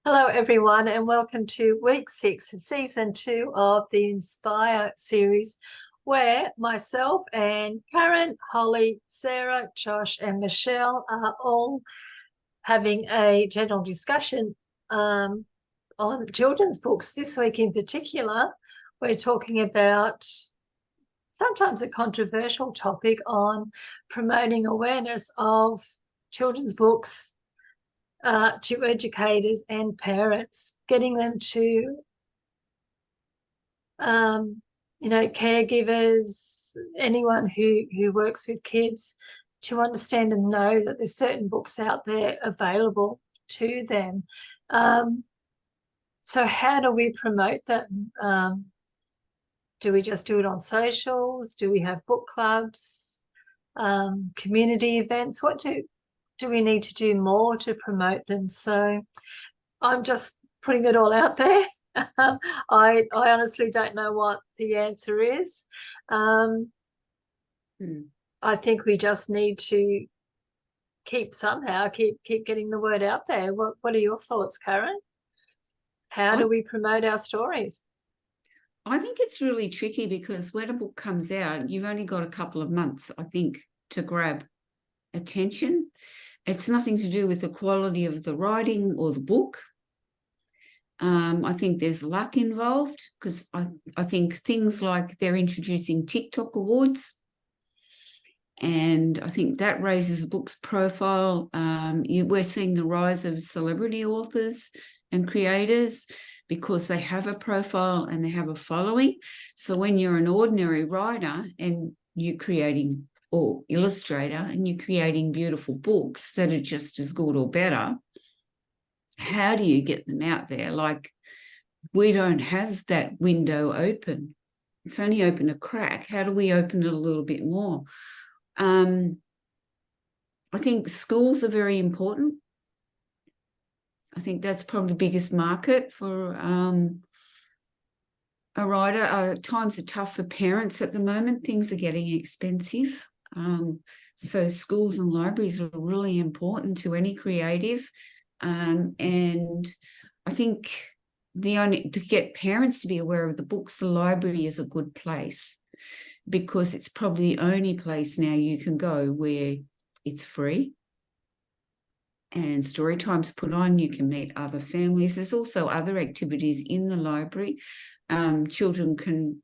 Hello, everyone, and welcome to week 6 of season 2 of the Inspire series, where myself and Karen, Holly, Sarah, Josh, and Michelle are all having a general discussion on children's books. This week in particular, we're talking about sometimes a controversial topic on promoting awareness of children's books to educators and parents, getting them to, caregivers, anyone who works with kids, to understand and know that there's certain books out there available to them. So how do we promote them? Do we just do it on socials? Do we have book clubs, community events? What do we need to do more to promote them? So I'm just putting it all out there. I honestly don't know what the answer is. I think we just need to keep getting the word out there. What are your thoughts, Karen? How do we promote our stories? I think it's really tricky because when a book comes out, you've only got a couple of months, I think, to grab attention. It's nothing to do with the quality of the writing or the book. I think there's luck involved because I think things like they're introducing TikTok awards, and I think that raises the book's profile. We're seeing the rise of celebrity authors and creators because they have a profile and they have a following. So when you're an ordinary writer and you're creating or illustrator and you're creating beautiful books that are just as good or better, how do you get them out there? Like, we don't have that window open. It's only open a crack. How do we open it a little bit more? I think schools are very important. I think that's probably the biggest market for a writer. Times are tough for parents at the moment. Things are getting expensive. So schools and libraries are really important to any creative. And I think to get parents to be aware of the books, the library is a good place because it's probably the only place now you can go where it's free and story time's put on. You can meet other families. There's also other activities in the library. Children can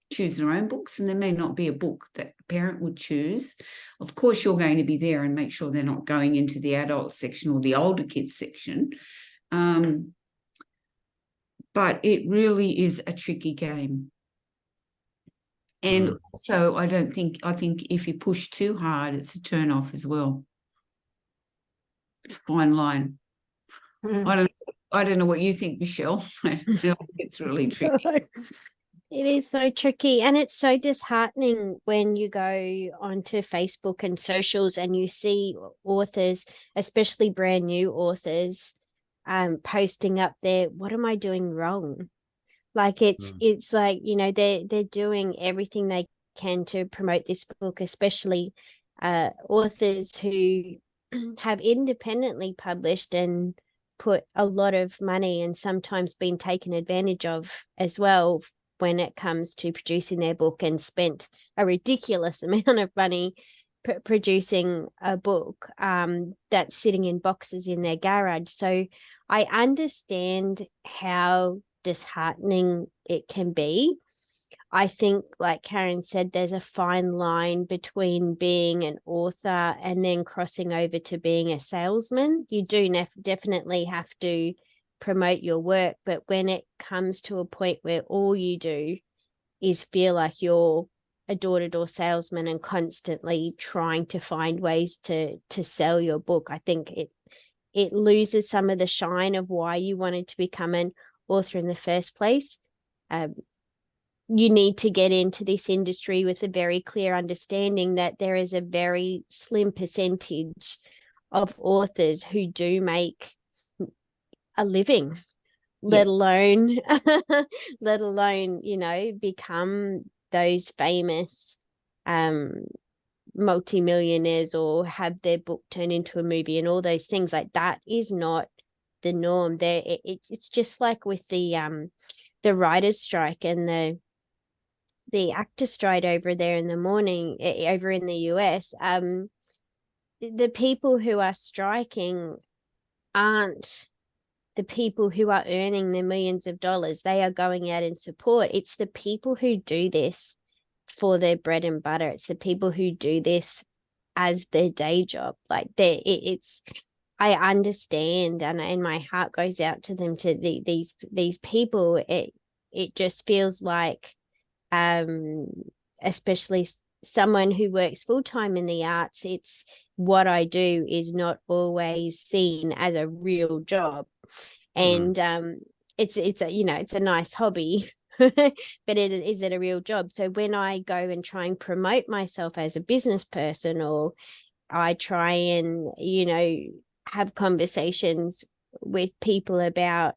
choose their own books, and there may not be a book that a parent would choose. Of course, you're going to be there and make sure they're not going into the adult section or the older kids section. But it really is a tricky game. And so I think if you push too hard, it's a turn off as well. It's a fine line. I don't know what you think, Michelle. I think it's really tricky. It is so tricky, and it's so disheartening when you go onto Facebook and socials and you see authors, especially brand new authors, posting up there, what am I doing wrong? Like it's like, they're doing everything they can to promote this book, especially authors who have independently published and put a lot of money and sometimes been taken advantage of as well when it comes to producing their book, and spent a ridiculous amount of money producing a book that's sitting in boxes in their garage. So I understand how disheartening it can be. I think, like Karen said, there's a fine line between being an author and then crossing over to being a salesman. You do definitely have to promote your work, but when it comes to a point where all you do is feel like you're a door-to-door salesman and constantly trying to find ways to sell your book, I think it loses some of the shine of why you wanted to become an author in the first place. You need to get into this industry with a very clear understanding that there is a very slim percentage of authors who do make a living, let alone become those famous multimillionaires or have their book turned into a movie and all those things. Like, that is not the norm. There, it's just like with the writers' strike and the actor strike over there in the morning, over in the US. The people who are striking aren't the people who are earning the millions of dollars. They are going out in support. It's the people who do this for their bread and butter. It's the people who do this as their day job. Like it's I understand, and my heart goes out to them, to these people. It just feels like, especially someone who works full-time in the arts, it's what I do is not always seen as a real job. And it's a, you know, it's a nice hobby, but is it a real job? So when I go and try and promote myself as a business person, or I try and, you know, have conversations with people about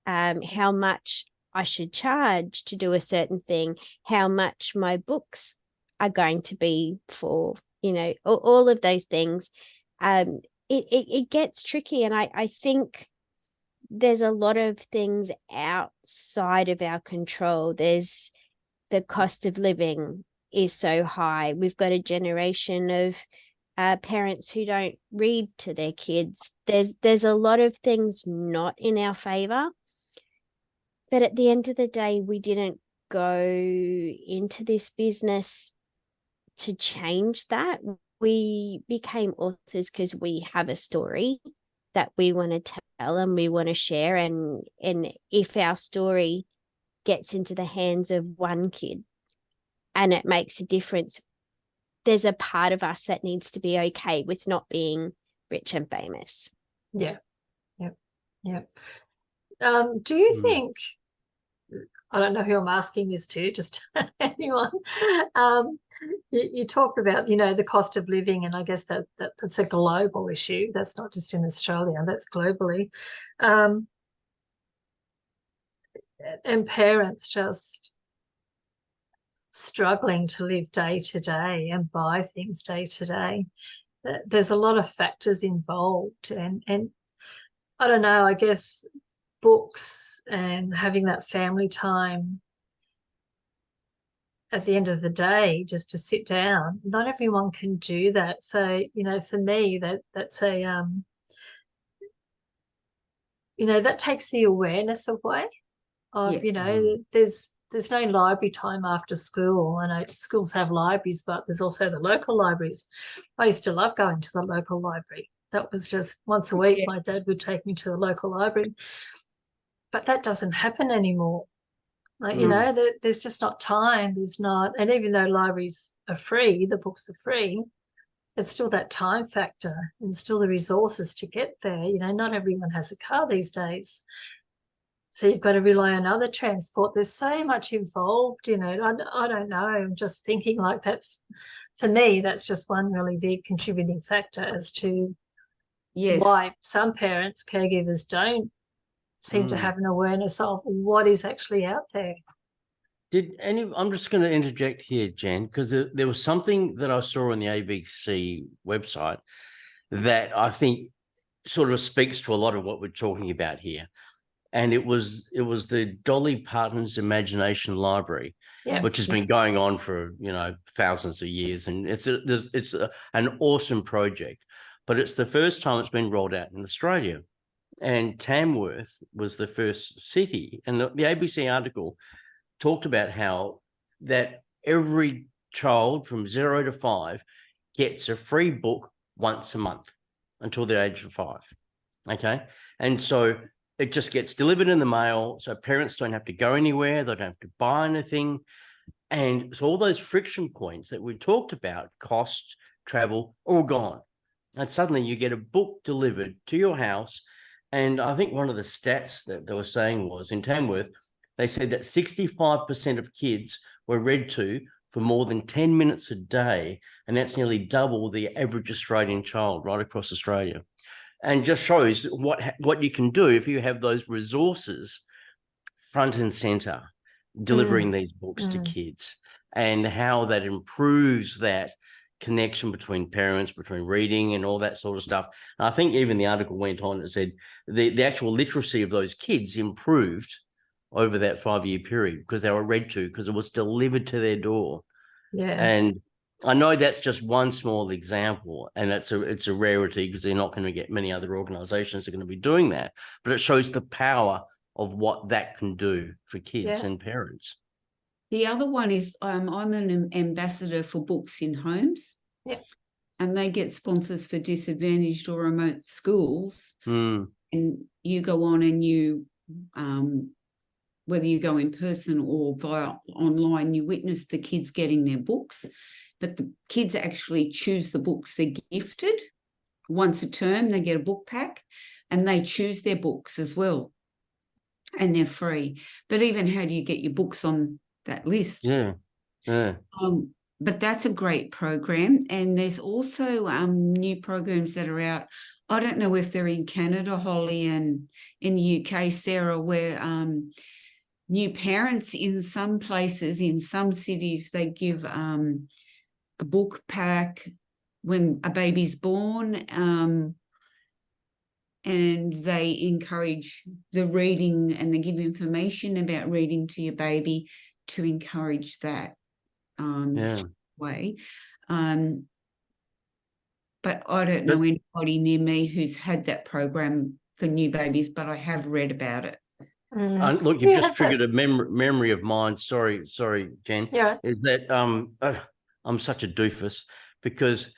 how much I should charge to do a certain thing, how much my books are going to be for, you know, all of those things, it gets tricky. And I think there's a lot of things outside of our control. There's the cost of living is so high. We've got a generation of parents who don't read to their kids. There's a lot of things not in our favor. But at the end of the day, we didn't go into this business to change that. We became authors because we have a story that we want to tell and we want to share. And if our story gets into the hands of one kid and it makes a difference, there's a part of us that needs to be okay with not being rich and famous. Yeah. Do you think, I don't know who I'm asking this to, just anyone, you talk about, you know, the cost of living, and I guess that's a global issue. That's not just in Australia, that's globally. And parents just struggling to live day to day and buy things day to day. There's a lot of factors involved, and I don't know, I guess books and having that family time at the end of the day, just to sit down, not everyone can do that. So, you know, for me, that's a you know, that takes the awareness away of, you know, there's no library time after school. I know schools have libraries, but there's also the local libraries. I used to love going to the local library. That was just once a week. My dad would take me to the local library. But that doesn't happen anymore. Like, you know, there's just not time. There's not, and even though libraries are free, the books are free, it's still that time factor and still the resources to get there. You know, not everyone has a car these days. So you've got to rely on other transport. There's so much involved, you know. I don't know. I'm just thinking like that's, for me, that's just one really big contributing factor as to why some parents, caregivers, don't seem to have an awareness of what is actually out there. I'm just going to interject here, Jen, because there was something that I saw on the ABC website that I think sort of speaks to a lot of what we're talking about here. And it was the Dolly Parton's Imagination Library, which has been going on for, you know, thousands of years. And it's an awesome project, but it's the first time it's been rolled out in Australia. And Tamworth was the first city. And the ABC article talked about how that every child from 0 to 5 gets a free book once a month until the age of 5. Okay. And so it just gets delivered in the mail. So parents don't have to go anywhere. They don't have to buy anything. And so all those friction points that we talked about, cost, travel, all gone. And suddenly you get a book delivered to your house. And I think one of the stats that they were saying was in Tamworth, they said that 65% of kids were read to for more than 10 minutes a day. And that's nearly double the average Australian child right across Australia. And just shows what you can do if you have those resources front and center, delivering these books to kids, and how that improves that, connection between parents, between reading and all that sort of stuff. And I think even the article went on and said the actual literacy of those kids improved over that 5-year period because they were read to, because it was delivered to their door. Yeah. And I know that's just one small example, and it's a rarity because they're not going to get many other organizations that are going to be doing that, but it shows the power of what that can do for kids and parents. The other one is I'm an ambassador for Books in Homes. Yeah. And they get sponsors for disadvantaged or remote schools. Mm. And you go on and you, whether you go in person or via online, you witness the kids getting their books. But the kids actually choose the books they're gifted. Once a term, they get a book pack and they choose their books as well. And they're free. But even how do you get your books on that list? Yeah. But that's a great program. And there's also new programs that are out. I don't know if they're in Canada, Holly, and in the UK, Sarah, where new parents in some places, in some cities, they give a book pack when a baby's born, and they encourage the reading, and they give information about reading to your baby to encourage that way. But I don't know anybody near me who's had that program for new babies, but I have read about it. Look, you've just triggered a memory of mine. Sorry, Jen. Yeah. Is that I'm such a doofus because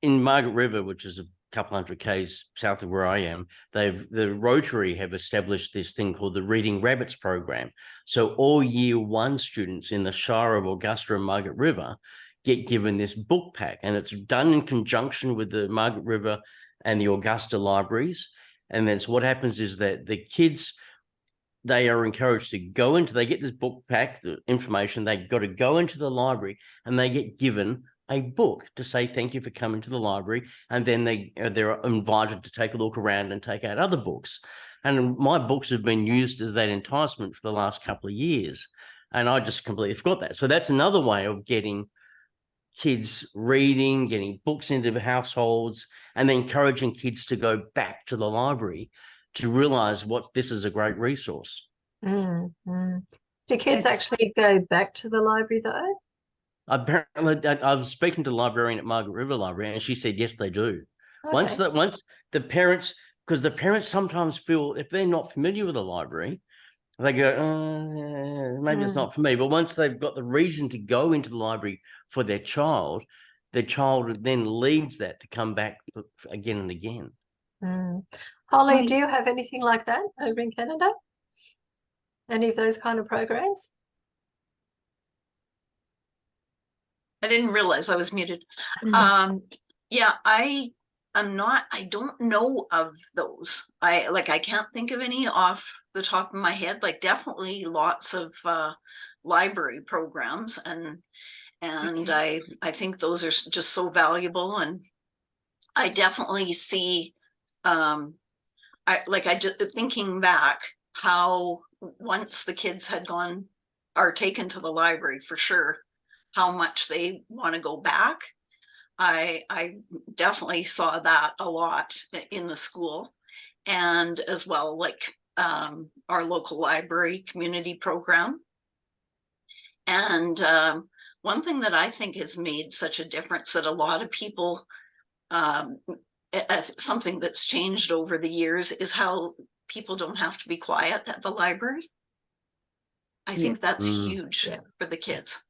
in Margaret River, which is a couple hundred k's south of where I am, the Rotary have established this thing called the Reading Rabbits program. So all year one students in the Shire of Augusta and Margaret River get given this book pack, and it's done in conjunction with the Margaret River and the Augusta libraries. And then so what happens is that the kids, they are encouraged to go into, they get this book pack, the information, they've got to go into the library and they get given a book to say thank you for coming to the library, and then they're invited to take a look around and take out other books. And my books have been used as that enticement for the last couple of years, and I just completely forgot that. So that's another way of getting kids reading, getting books into households, and then encouraging kids to go back to the library to realize this is a great resource. Do kids actually go back to the library though? Apparently, I was speaking to the librarian at Margaret River Library, and she said yes, they do. Okay. Once the parents, because the parents sometimes feel if they're not familiar with the library, they go, maybe it's not for me. But once they've got the reason to go into the library for their child then leads that to come back again and again. Holly, do you have anything like that over in Canada? Any of those kind of programs? I didn't realize I was muted. Yeah, I don't know of those. I can't think of any off the top of my head. Like definitely lots of library programs, and I think those are just so valuable. And I definitely see thinking back how once the kids are taken to the library for sure, how much they want to go back. I definitely saw that a lot in the school, and as well, like our local library community program. And one thing that I think has made such a difference that a lot of people, something that's changed over the years is how people don't have to be quiet at the library. I think that's huge for the kids.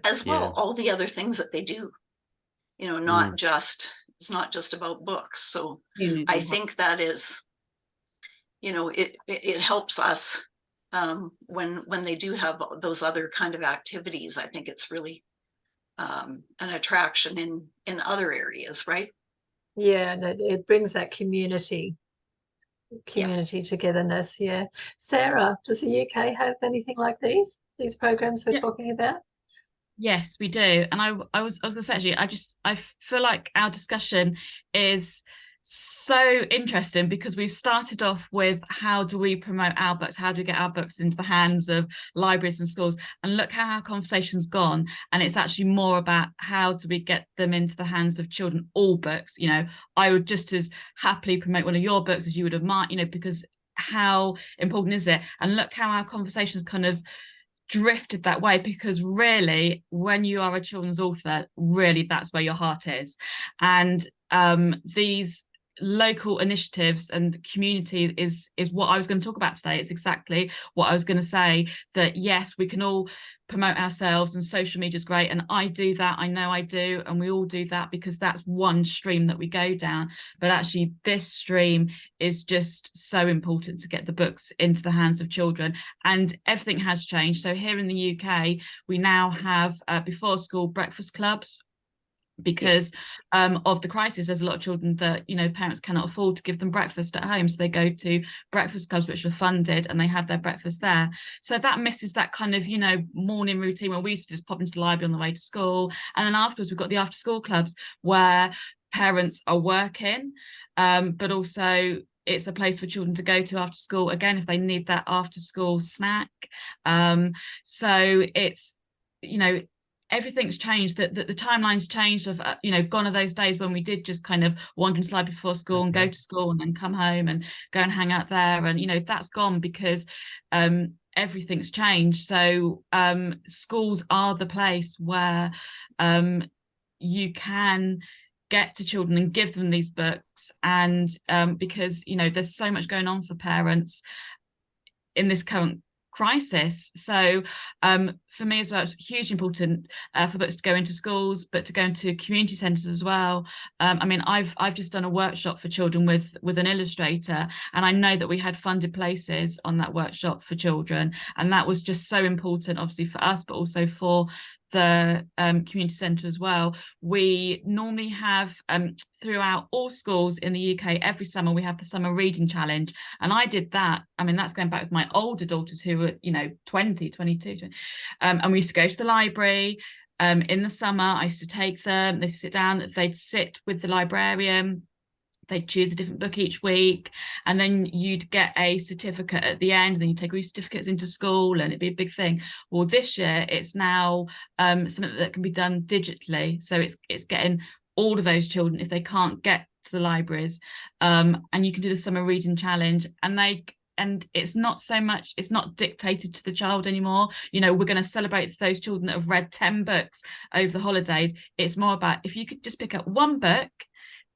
As well, all the other things that they do, it's not just about books. So I think that is, it helps us when they do have those other kind of activities. I think it's really an attraction in other areas, right? Yeah, that it brings that community togetherness. Yeah. Sarah, does the UK have anything like these programs we're talking about? Yes, we do. And I was going to say, actually, I feel like our discussion is so interesting, because we've started off with how do we promote our books, how do we get our books into the hands of libraries and schools, and look how our conversation's gone, and it's actually more about how do we get them into the hands of children. All books, you know, I would just as happily promote one of your books as you would of mine, you know, because how important is it? And look how our conversations kind of drifted that way, because really when you are a children's author, really that's where your heart is. And these local initiatives and community is what I was going to talk about today. It's exactly what I was going to say, that yes, we can all promote ourselves and social media is great, and I do that, I know I do, and we all do that because that's one stream that we go down. But actually this stream is just so important to get the books into the hands of children, and everything has changed. So here in the UK we now have before school breakfast clubs, because of the crisis. There's a lot of children that, you know, parents cannot afford to give them breakfast at home, so they go to breakfast clubs which are funded, and they have their breakfast there. So that misses that kind of, you know, morning routine where we used to just pop into the library on the way to school, and then afterwards we've got the after school clubs where parents are working, but also it's a place for children to go to after school, again, if they need that after school snack. So it's, you know, everything's changed, that the timeline's changed of, you know, gone are those days when we did just kind of wander into the library before school and go to school and then come home and go and hang out there. And, you know, that's gone because everything's changed. So schools are the place where you can get to children and give them these books. And because, you know, there's so much going on for parents in this current crisis. So for me as well, it's hugely important for books to go into schools, but to go into community centres as well. I mean, I've just done a workshop for children with an illustrator, and I know that we had funded places on that workshop for children, and that was just so important, obviously for us, but also for the community centre as well. We normally have throughout all schools in the UK, every summer we have the summer reading challenge, and I did that. I mean, that's going back with my older daughters who were, you know, 20, 22, and we used to go to the library in the summer. I used to take them, they'd sit down, they'd sit with the librarian, they'd choose a different book each week, and then you'd get a certificate at the end, and then you take all your certificates into school, and it'd be a big thing. Well, this year it's now something that can be done digitally, so it's getting all of those children, if they can't get to the libraries, and you can do the summer reading challenge, and it's not so much, it's not dictated to the child anymore. You know, we're going to celebrate those children that have read 10 books over the holidays. It's more about, if you could just pick up one book,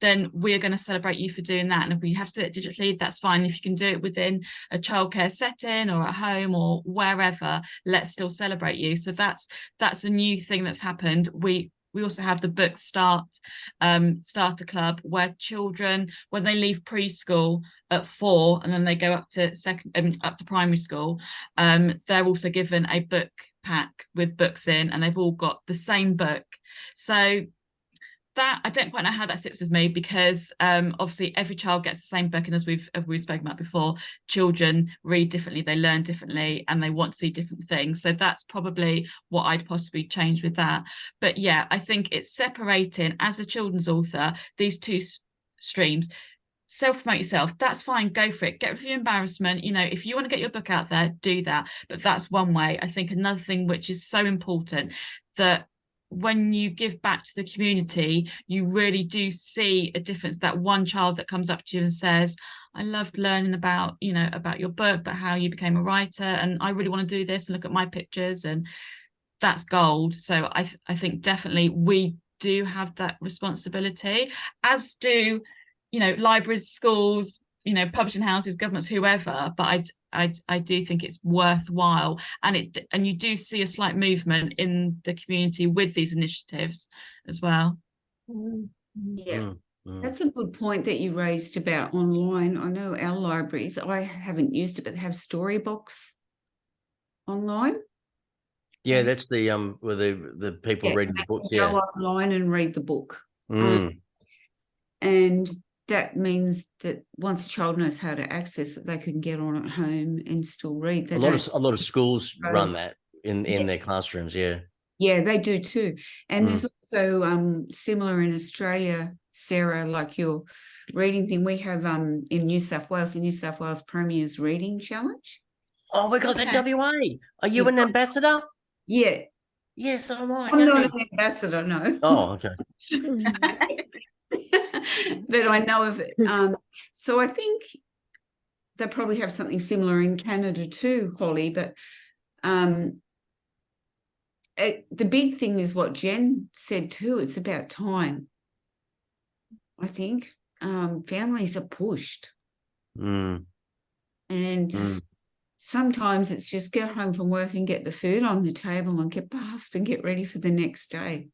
then we're going to celebrate you for doing that. And if we have to do it digitally, that's fine. If you can do it within a childcare setting or at home or wherever, let's still celebrate you. So that's a new thing that's happened. We also have the Book Start Starter Club, where children, when they leave preschool at 4 and then they go up to up to primary school, they're also given a book pack with books in, and they've all got the same book. So that, I don't quite know how that sits with me, because obviously every child gets the same book, and as we've spoken about before, children read differently, they learn differently, and they want to see different things. So that's probably what I'd possibly change with that. But yeah, I think it's separating, as a children's author, these two streams. Self-promote yourself, that's fine, go for it, get rid of your embarrassment. You know, if you want to get your book out there, do that. But that's one way. I think another thing which is so important, that when you give back to the community, you really do see a difference. That one child that comes up to you and says, I loved learning about, you know, about your book, but how you became a writer, and I really want to do this and look at my pictures, and that's gold. So I think definitely we do have that responsibility, as do, you know, libraries, schools, you know, publishing houses, governments, whoever. But I do think it's worthwhile, and you do see a slight movement in the community with these initiatives as well. Yeah, that's a good point that you raised about online. I know our libraries, I haven't used it, but they have Storybox online. Yeah, that's the where the people reading the book. Go online and read the book, and that means that once a child knows how to access it, they can get on at home and still read. A lot of schools run that in their classrooms. Yeah, they do too. And there's also similar in Australia, Sarah, like your reading thing. We have in New South Wales, the New South Wales Premier's Reading Challenge. Oh, we got that Okay. WA. Are you Yeah. an ambassador? Yeah, Yes, so am I. I'm not Hey. an ambassador, no. Oh, okay. But I know of it. So I think they probably have something similar in Canada too, Holly. But the big thing is what Jen said too. It's about time. I think families are pushed, Mm, and mm. sometimes it's just get home from work and get the food on the table and get bathed and get ready for the next day.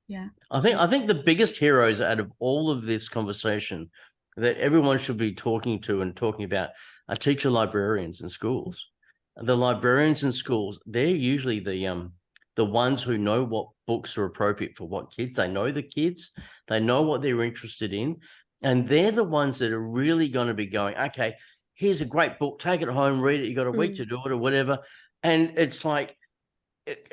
Yeah. I think the biggest heroes out of all of this conversation that everyone should be talking to and talking about are teacher librarians in schools. The librarians in schools, they're usually the ones who know what books are appropriate for what kids. They know the kids, they know what they're interested in, and they're the ones that are really going to be going, okay, here's a great book, take it home, read it, you got a week to do it or whatever. And it's like,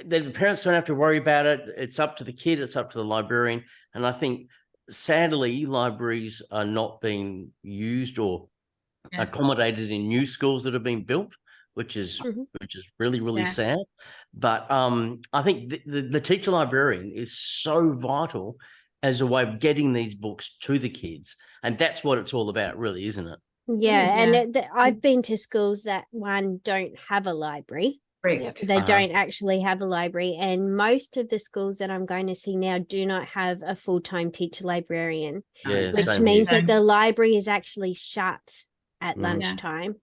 the parents don't have to worry about it. It's up to the kid, it's up to the librarian. And I think sadly, libraries are not being used or accommodated in new schools that have been built, which is really, really Yeah. sad. But I think the teacher librarian is so vital as a way of getting these books to the kids. And that's what it's all about, really, isn't it? Yeah, and Yeah. I've been to schools that don't have a library. Correct. So they Uh-huh. don't actually have a library, and most of the schools that I'm going to see now do not have a full-time teacher librarian, Yeah, which same means here. that the library is actually shut at Mm. lunchtime.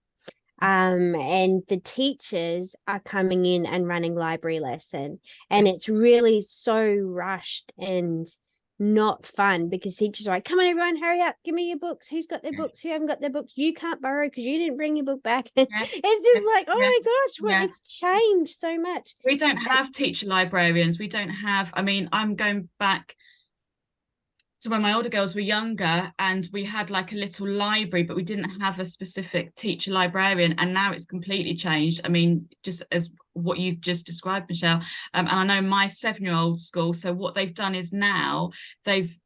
And the teachers are coming in and running library lesson, and it's really so rushed and not fun because teachers are like, come on everyone, hurry up, give me your books, who's got their books, who haven't got their books, you can't borrow because you didn't bring your book back. Yeah. It's just like, oh my gosh, well, Yeah. it's changed so much. We don't have teacher librarians. We don't have, I mean, I'm going back to when my older girls were younger and we had like a little library, but we didn't have a specific teacher librarian. And now it's completely changed. I mean, just as what you've just described, Michelle. And I know my 7-year-old school. So what they've done is now they've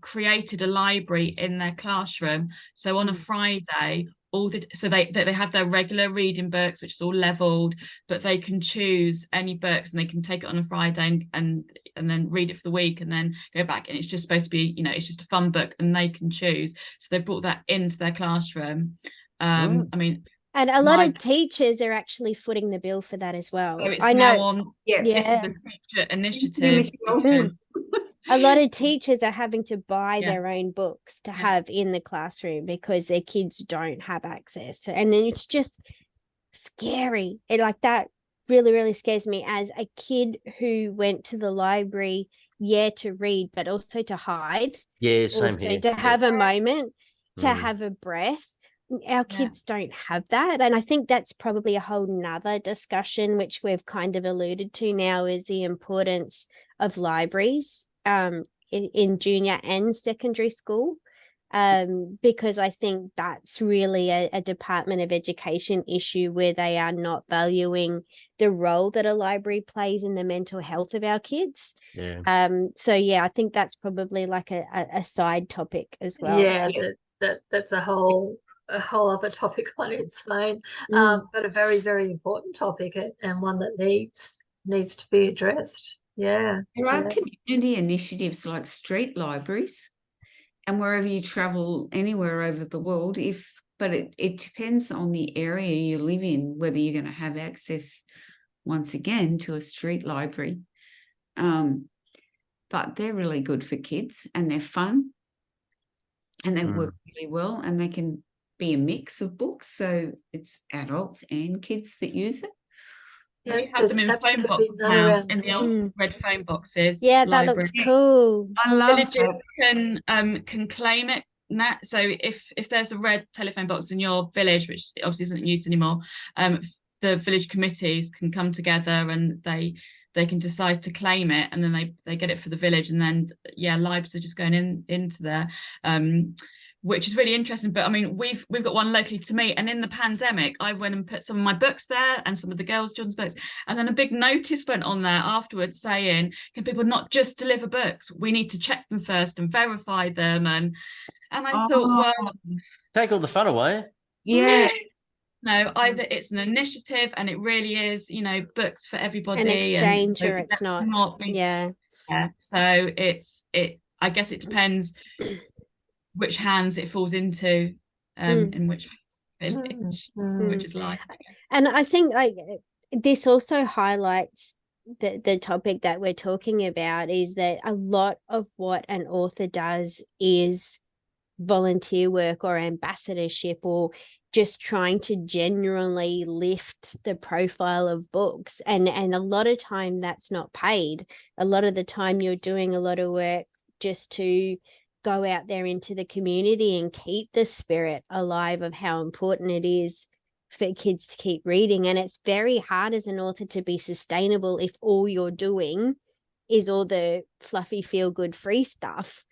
created a library in their classroom. So on a Friday, so they have their regular reading books, which is all leveled, but they can choose any books and they can take it on a Friday and then read it for the week and then go back, and it's just supposed to be, you know, it's just a fun book and they can choose. So they brought that into their classroom. I mean, and a lot of teachers are actually footing the bill for that as well. so it's I now know. on, Yeah. this is a teacher initiative because A lot of teachers are having to buy Yeah. their own books to Yeah. have in the classroom because their kids don't have access to, and then it's just scary. It like that really, really scares me as a kid who went to the library, to read, but also to hide, Yeah, same also here. to have a moment, to Mm. have a breath. Our kids don't have that. And I think that's probably a whole nother discussion, which we've kind of alluded to now, is the importance of libraries in junior and secondary school. Because I think that's really a Department of Education issue where they are not valuing the role that a library plays in the mental health of our kids. Yeah. So yeah, I think that's probably like a side topic as well. Yeah, that's a whole other topic on its own, but a very, very important topic and one that needs to be addressed. Yeah. There are community initiatives like street libraries, and wherever you travel anywhere over the world, but it depends on the area you live in, whether you're going to have access once again to a street library. But they're really good for kids and they're fun and they work really well, and they can be a mix of books. So it's adults and kids that use it. Yeah, we have them in there's phone absolutely boxes none now, around in the old red phone boxes. Yeah, that looks cool. I love Villages that. can claim it. So if there's a red telephone box in your village, which obviously isn't used anymore, the village committees can come together and they can decide to claim it, and then they get it for the village, and then libraries are just going into there. which is really interesting. But I mean, we've got one locally to me, and in the pandemic, I went and put some of my books there and some of the girls' children's books, and then a big notice went on there afterwards saying, can people not just deliver books? We need to check them first and verify them. And I thought, well, Take all the fun away. Yeah. no, either it's an initiative and it really is, you know, books for everybody. An exchange, and, or it's let's not. be- Yeah. yeah. So I guess it depends which hands it falls into, in which village, which is life. I guess. And I think like this also highlights the topic that we're talking about, is that a lot of what an author does is volunteer work or ambassadorship, or just trying to genuinely lift the profile of books, and a lot of time that's not paid. A lot of the time you're doing a lot of work just to go out there into the community and keep the spirit alive of how important it is for kids to keep reading. And it's very hard as an author to be sustainable if all you're doing is all the fluffy feel good free stuff,